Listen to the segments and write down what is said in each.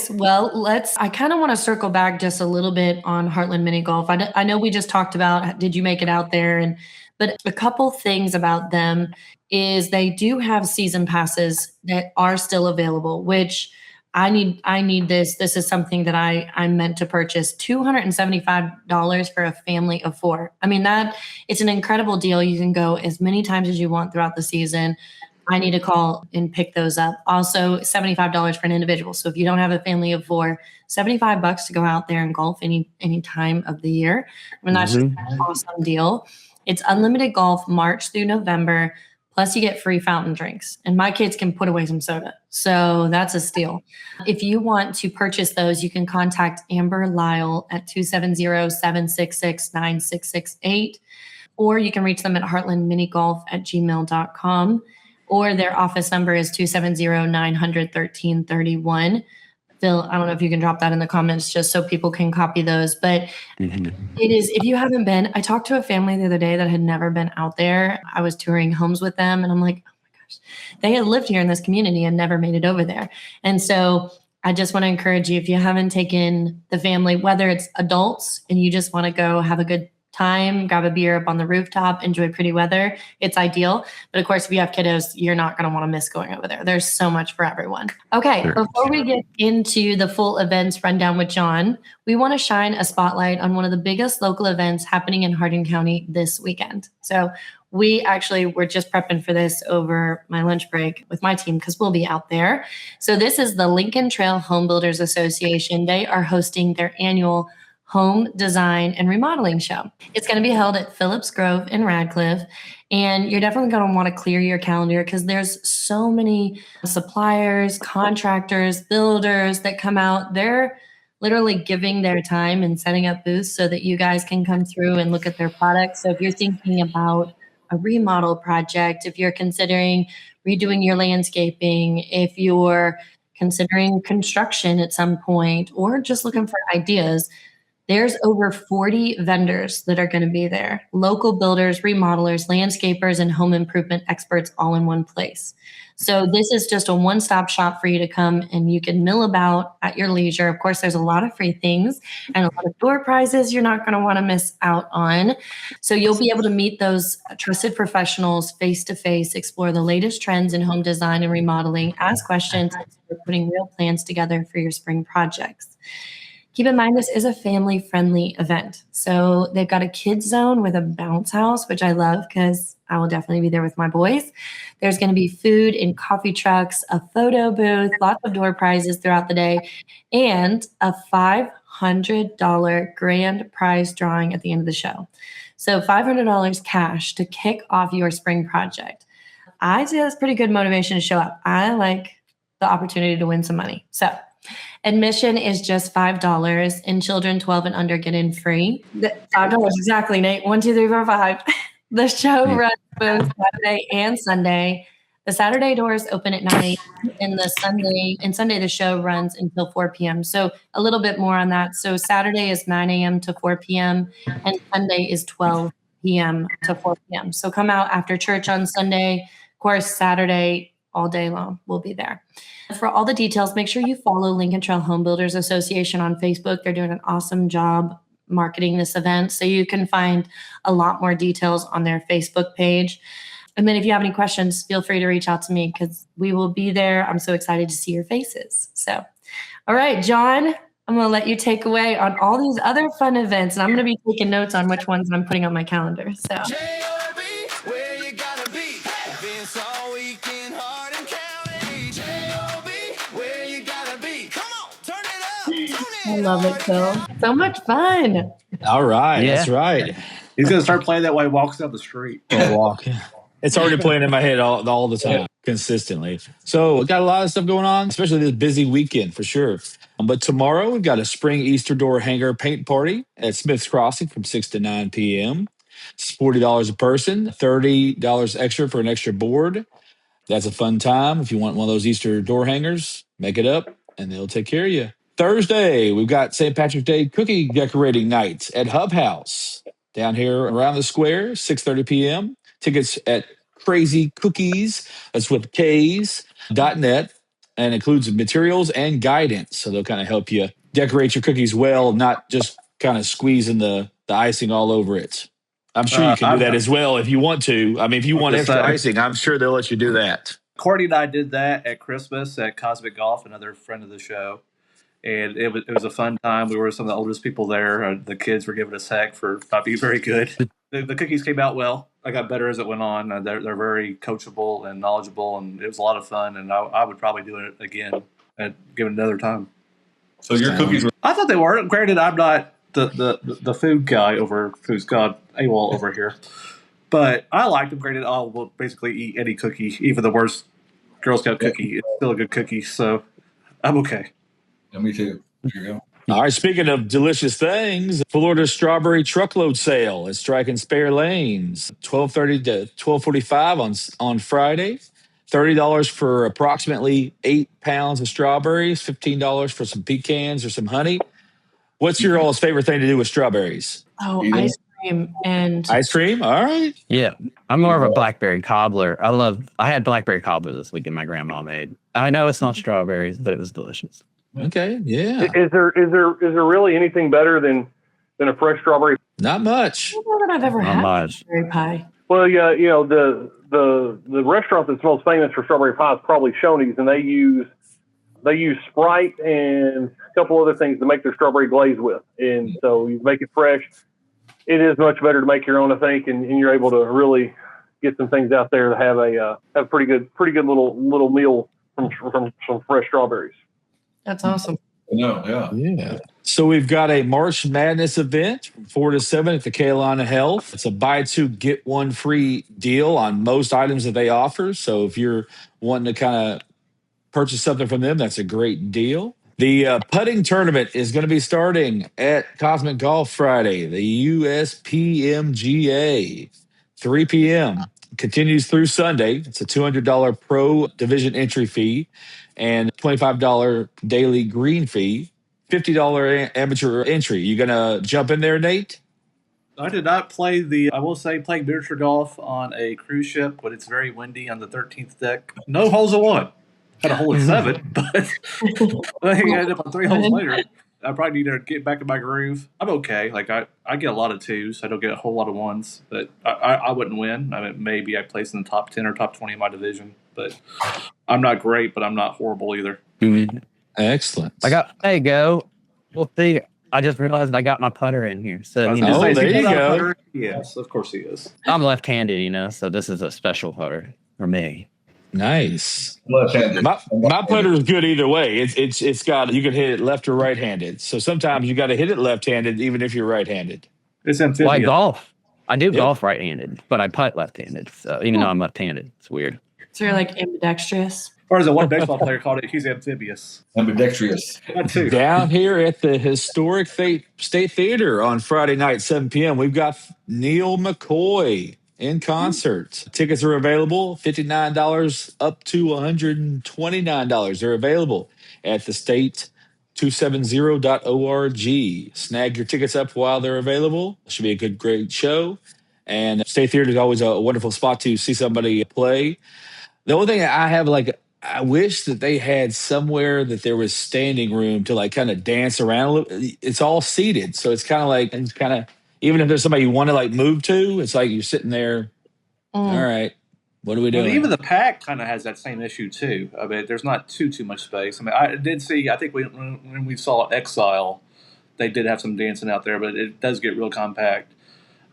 Well, I kind of want to circle back just a little bit on Heartland Mini Golf. I know we just talked about, did you make it out there? But a couple things about them is they do have season passes that are still available, which I need this. This is something that I'm meant to purchase. $275 for a family of four. I mean, that it's an incredible deal. You can go as many times as you want throughout the season. I need to call and pick those up. Also, $75 for an individual. So if you don't have a family of four, $75 to go out there and golf any time of the year. I mean, that's just an awesome deal. It's unlimited golf March through November. Plus, you get free fountain drinks. And my kids can put away some soda. So that's a steal. If you want to purchase those, you can contact Amber Lyle at 270-766-9668. Or you can reach them at heartlandminigolf@gmail.com. Or their office number is 270-900-1331. Phil, I don't know if you can drop that in the comments just so people can copy those. But it is, if you haven't been, I talked to a family the other day that had never been out there. I was touring homes with them and I'm like, oh my gosh, they had lived here in this community and never made it over there. And so I just want to encourage you, if you haven't taken the family, whether it's adults and you just want to go have a good time, grab a beer up on the rooftop, enjoy pretty weather, it's ideal. But of course, if you have kiddos, you're not going to want to miss going over there. There's so much for everyone. Okay, before we get into the full events rundown with Jon, we want to shine a spotlight on one of the biggest local events happening in Hardin County this weekend. So we actually were just prepping for this over my lunch break with my team because we'll be out there. So this is the Lincoln Trail Home Builders Association. They are hosting their annual home design and remodeling show. It's going to be held at Phillips Grove in Radcliffe. And you're definitely going to want to clear your calendar because there's so many suppliers, contractors, builders that come out. They're literally giving their time and setting up booths so that you guys can come through and look at their products. So if you're thinking about a remodel project, if you're considering redoing your landscaping, if you're considering construction at some point, or just looking for ideas, there's over 40 vendors that are going to be there. Local builders, remodelers, landscapers, and home improvement experts all in one place. So this is just a one-stop shop for you to come and you can mill about at your leisure. Of course, there's a lot of free things and a lot of door prizes you're not going to want to miss out on. So you'll be able to meet those trusted professionals face-to-face, explore the latest trends in home design and remodeling, ask questions, and start putting real plans together for your spring projects. Keep in mind, this is a family-friendly event. So they've got a kids zone with a bounce house, which I love because I will definitely be there with my boys. There's going to be food and coffee trucks, a photo booth, lots of door prizes throughout the day, and a $500 grand prize drawing at the end of the show. So $500 cash to kick off your spring project. I'd say that's pretty good motivation to show up. I like the opportunity to win some money. So admission is just $5, and children 12 and under get in free. $5, exactly, Nate. 1, 2, 3, 4, 5. The show runs both Saturday and Sunday. The Saturday doors open at 9 a.m. and Sunday the show runs until 4 p.m. So a little bit more on that. So Saturday is 9 a.m. to 4 p.m. and Sunday is 12 p.m. to 4 p.m. So come out after church on Sunday. Of course, Saturday all day long we'll be there. For all the details, make sure you follow Lincoln Trail Home Builders Association on Facebook. They're doing an awesome job marketing this event. So you can find a lot more details on their Facebook page. And then if you have any questions, feel free to reach out to me because we will be there. I'm so excited to see your faces. So, all right, Jon, I'm going to let you take away on all these other fun events. And I'm going to be taking notes on which ones I'm putting on my calendar. So. I love it, Phil. So much fun. All right. Yeah. That's right. He's going to start playing that while he walks down the street. It's already playing in my head all the time, consistently. So we've got a lot of stuff going on, especially this busy weekend for sure. But tomorrow we've got a spring Easter door hanger paint party at Smith's Crossing from 6 to 9 p.m. It's $40 a person, $30 extra for an extra board. That's a fun time. If you want one of those Easter door hangers, make it up and they'll take care of you. Thursday, we've got St. Patrick's Day cookie decorating nights at Hub House down here around the square, 6:30 p.m. Tickets at Crazy Cookies, that's with K's.net. and includes materials and guidance. So they'll kind of help you decorate your cookies well, not just kind of squeezing the icing all over it. I'm sure you can do that as well if you want to. I mean, if you want extra icing, I'm sure they'll let you do that. Courtney and I did that at Christmas at Cosmic Golf, another friend of the show. And it was a fun time. We were some of the oldest people there. The kids were giving us heck for not being very good. The cookies came out well. I got better as it went on. They're very coachable and knowledgeable, and it was a lot of fun. And I would probably do it again and give it another time. So your cookies were... I thought they were. Granted, I'm not the food guy who's got AWOL over here. But I liked them. Granted, I will basically eat any cookie, even the worst Girl Scout cookie. It's still a good cookie, so I'm okay. Yeah, me too. There you go. All right, speaking of delicious things, Florida Strawberry Truckload Sale is striking spare lanes, 12:30 to 12:45 on Friday. $30 for approximately 8 pounds of strawberries, $15 for some pecans or some honey. What's your all's favorite thing to do with strawberries? Oh, ice cream and ice cream. All right. Yeah, I'm more of a blackberry cobbler. I had blackberry cobbler this weekend. My grandma made. I know it's not strawberries, but it was delicious. Okay. Yeah. Is there really anything better than a fresh strawberry? Not much. I don't know that I've ever had much. strawberry pie. Well, yeah, the restaurant that's most famous for strawberry pie is probably Shoney's, and they use Sprite and a couple other things to make their strawberry glaze with. And so you make it fresh. It is much better to make your own, I think, and you're able to really get some things out there to have a pretty good little meal from some fresh strawberries. That's awesome. No, Yeah. So we've got a March Madness event from 4 to 7 at the Carolina Health. It's a buy two, get one free deal on most items that they offer. So if you're wanting to kind of purchase something from them, that's a great deal. The putting tournament is going to be starting at Cosmic Golf Friday, the USPMGA, 3 p.m. Continues through Sunday. It's a $200 pro division entry fee and $25 daily green fee, $50 amateur entry. You going to jump in there, Nate? I did not play playing miniature golf on a cruise ship when it's very windy on the 13th deck. No holes at one. Had a hole at 7, but I ended up on 3 holes later. I probably need to get back in my groove. I'm okay. Like I get a lot of 2s. I don't get a whole lot of 1s, but I wouldn't win. I mean, maybe I place in the top 10 or top 20 in my division, but I'm not great, but I'm not horrible either. Excellent. There you go. Well, see, I just realized I got my putter in here. So there you go. Putter? Yes, of course he is. I'm left-handed, so this is a special putter for me. Nice. left-handed. My putter is good either way. It's got, you can hit it left or right-handed. So sometimes you got to hit it left-handed even if you're right-handed. It's amphibious. Like golf. I do golf right-handed, but I putt left-handed. So even though I'm left-handed, it's weird. So you're like ambidextrous. Or as a one baseball player called it, he's amphibious. Ambidextrous. That too. Down here at the historic State Theater on Friday night, 7 p.m., we've got Neal McCoy in concert. Tickets are available, $59 up to $129. They're available at the state270.org. Snag your tickets up while they're available. It should be a great show. And State Theater is always a wonderful spot to see somebody play. The only thing I have, I wish that they had somewhere that there was standing room to kind of dance around a little. It's all seated. So it's kind of even if there's somebody you want to move to, it's like you're sitting there. All right, what are we doing? Well, even the pack kind of has that same issue too. I mean, there's not too much space. I mean, I did see. I think when we saw Exile, they did have some dancing out there, but it does get real compact.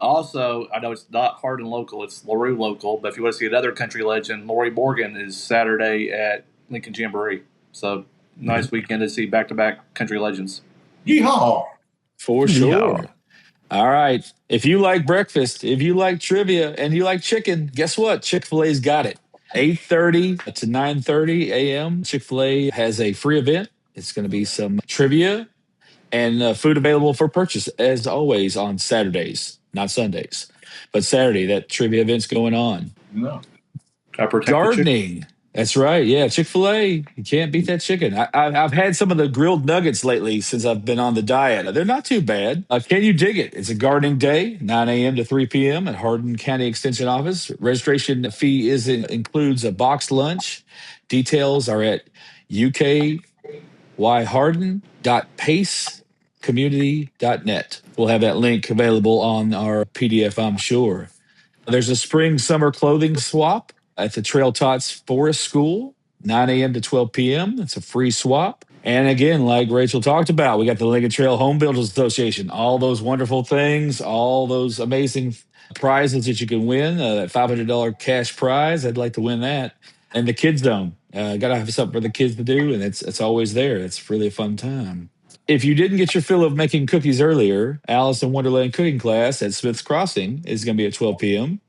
Also, I know it's not Hardin local; it's LaRue local. But if you want to see another country legend, Lori Morgan is Saturday at Lincoln Jamboree. So nice weekend to see back-to-back country legends. Yeehaw! For sure. Yeah. All right. If you like breakfast, if you like trivia, and you like chicken, guess what? Chick-fil-A's got it. 8:30 to 9:30 a.m. Chick-fil-A has a free event. It's going to be some trivia and food available for purchase, as always, on Saturdays, not Sundays. But Saturday, that trivia event's going on. No. Gardening. That's right. Yeah, Chick-fil-A. You can't beat that chicken. I've had some of the grilled nuggets lately since I've been on the diet. They're not too bad. Can you dig it? It's a gardening day, 9 a.m. to 3 p.m. at Hardin County Extension Office. Registration fee includes a boxed lunch. Details are at ukyhardin.pacecommunity.net. We'll have that link available on our PDF, I'm sure. There's a spring summer clothing swap at the Trail Tots Forest School, 9 a.m. to 12 p.m. It's a free swap. And again, like Rachel talked about, we got the Lincoln Trail Home Builders Association, all those wonderful things, all those amazing prizes that you can win. That $500 cash prize, I'd like to win that. And the Kids Zone, got to have something for the kids to do, and it's always there. It's really a fun time. If you didn't get your fill of making cookies earlier, Alice in Wonderland cooking class at Smith's Crossing is going to be at 12 p.m.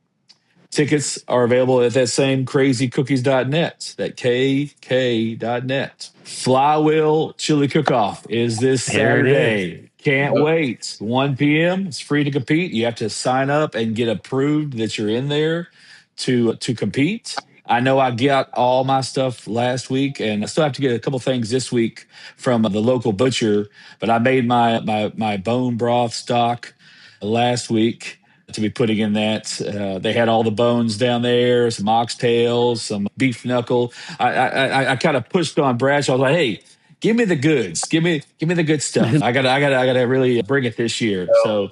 Tickets are available at that same crazycookies.net, that KK.net. Flywheel Chili Cook-Off is this There it is. Saturday. Can't wait. 1 p.m. It's free to compete. You have to sign up and get approved that you're in there to compete. I know I got all my stuff last week, and I still have to get a couple things this week from the local butcher, but I made my bone broth stock last week to be putting in that. They had all the bones down there, some oxtails, some beef knuckle. I kind of pushed on Bradshaw. I was like, hey, give me the goods. Give me the good stuff. I gotta really bring it this year. So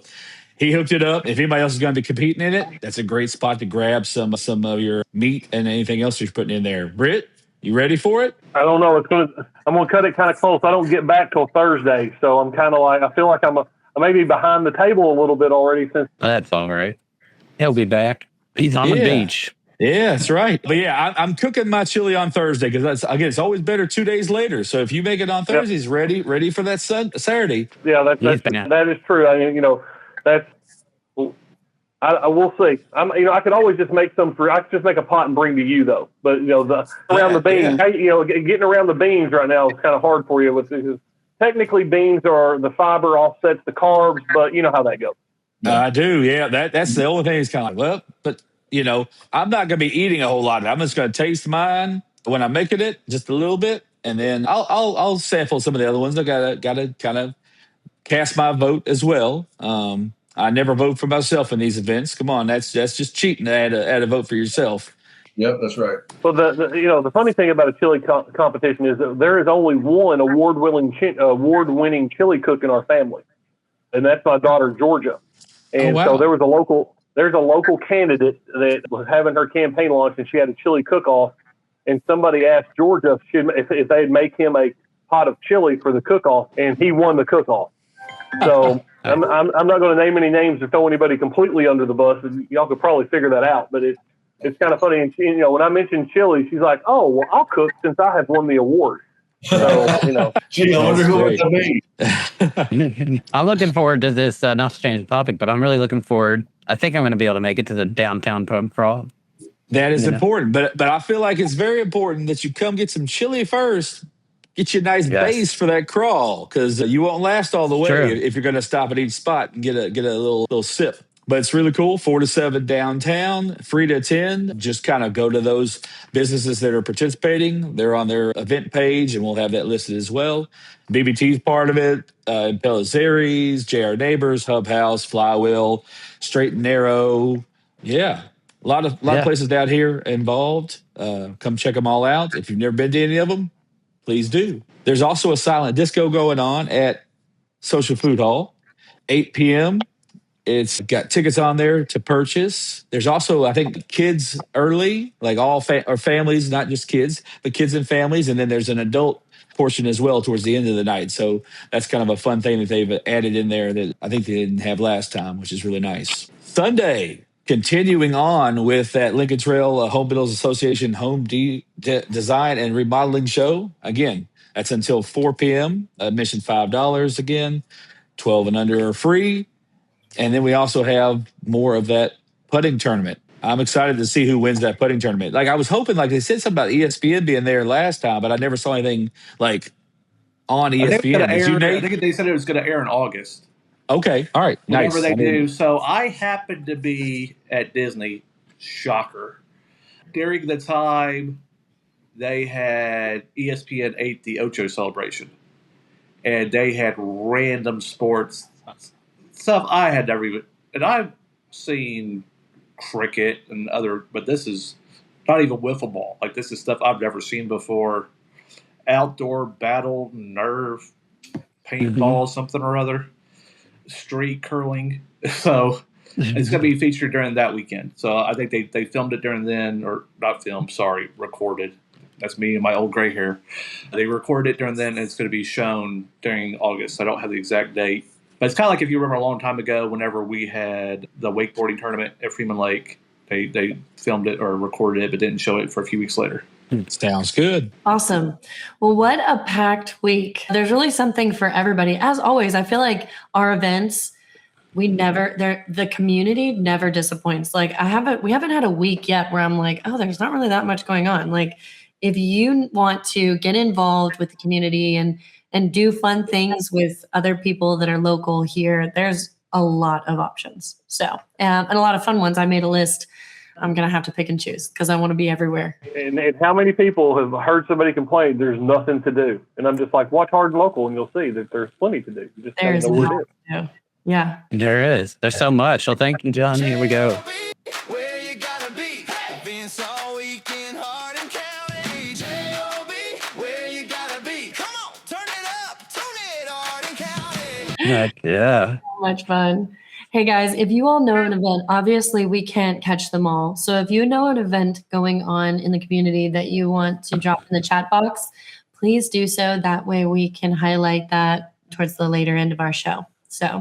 he hooked it up. If anybody else is going to be competing in it, that's a great spot to grab some of your meat and anything else you're putting in there. Britt, you ready for it? I don't know. I'm gonna cut it kind of close. I don't get back till Thursday, so I'm kind of like, I feel like I may be behind the table a little bit already. Since That's all right. He'll be back. He's on the beach. Yeah, that's right. But yeah, I'm cooking my chili on Thursday because it's always better 2 days later. So if you make it on Thursday, it's ready for that Saturday. Yeah, that is true. I mean, I will see. I could always just make some I could just make a pot and bring to you though. But around the beans, getting around the beans right now is kind of hard for you. Because technically, beans are the fiber offsets the carbs, but you know how that goes. I do. Yeah, that's the only thing. Is kind of like, well, but I'm not going to be eating a whole lot of it. I'm just going to taste mine when I'm making it, just a little bit, and then I'll sample some of the other ones. I gotta kind of cast my vote as well. I never vote for myself in these events. Come on, that's just cheating to add a vote for yourself. Yep, that's right. Well, the funny thing about a chili competition is that there is only one award-winning chili cook in our family, and that's my daughter Georgia. And so there's a local candidate that was having her campaign launch, and she had a chili cook-off. And somebody asked Georgia if they'd make him a pot of chili for the cook-off, and he won the cook-off. So I'm not going to name any names or throw anybody completely under the bus. Y'all could probably figure that out, but it's kind of funny. And she, when I mentioned chili, she's like, "Oh, well, I'll cook since I have won the award." So Gee, I wonder who it would be. I'm looking forward to this. Not to change the topic, but I'm really looking forward. I think I'm going to be able to make it to the downtown pub crawl. That is important, but I feel like it's very important that you come get some chili first. Get you a nice base for that crawl, because you won't last all the way if you're going to stop at each spot and get a little sip. But it's really cool. 4 to 7 downtown, free to attend. Just kind of go to those businesses that are participating. They're on their event page, and we'll have that listed as well. BBT's part of it. Pelizeri's, JR Neighbors, Hub House, Flywheel, Straight and Narrow. Yeah, a lot of places down here involved. Come check them all out. If you've never been to any of them, please do. There's also a silent disco going on at Social Food Hall, 8 p.m. It's got tickets on there to purchase. There's also, I think, kids early, like all or families, not just kids, but kids and families. And then there's an adult portion as well towards the end of the night. So that's kind of a fun thing that they've added in there that I think they didn't have last time, which is really nice. Sunday, continuing on with that Lincoln Trail Home Builders Association Home Design and Remodeling Show. Again, that's until 4 p.m. Admission $5 again. 12 and under are free. And then we also have more of that putting tournament. I'm excited to see who wins that putting tournament. Like I was hoping, like they said something about ESPN being there last time, but I never saw anything like on ESPN. I think they said it was going to air in August. Okay. All right. Whatever nice. they do. So I happened to be at Disney. Shocker. During the time they had ESPN 8, the Ocho celebration, and they had random sports stuff I had never even, and I've seen cricket and other, but this is not even wiffle ball. Like this is stuff I've never seen before. outdoor battle, nerve, paintball, something or other, street curling. So it's going to be featured during that weekend. So I think they filmed it during then, or not filmed, sorry, recorded. That's me and my old gray hair. They recorded it during then, and it's going to be shown during August. I don't have the exact date. But it's kind of like if you remember a long time ago, whenever we had the wakeboarding tournament at Freeman Lake, they filmed it or recorded it, but didn't show it for a few weeks later. Sounds good. Awesome. Well, what a packed week. There's really something for everybody. As always, I feel like our events, the community never disappoints. Like we haven't had a week yet where I'm like, oh, there's not really that much going on. Like if you want to get involved with the community and do fun things with other people that are local here, there's a lot of options. So, and a lot of fun ones. I made a list. I'm going to have to pick and choose because I want to be everywhere. And how many people have heard somebody complain there's nothing to do? And I'm just like, watch Hard Local and you'll see that there's plenty to do. You just There's gotta know what it is. Yeah. There is. There's so much. So thank you, John. Here we go. Where you gotta be. Vince all weekend, Hardin County. J.O.B. Where you gotta be. Come on, turn it up. Tune it, Hardin County. Heck yeah. So much fun. Hey guys, if you all know an event, obviously we can't catch them all. So if you know an event going on in the community that you want to drop in the chat box, please do so. That way we can highlight that towards the later end of our show. So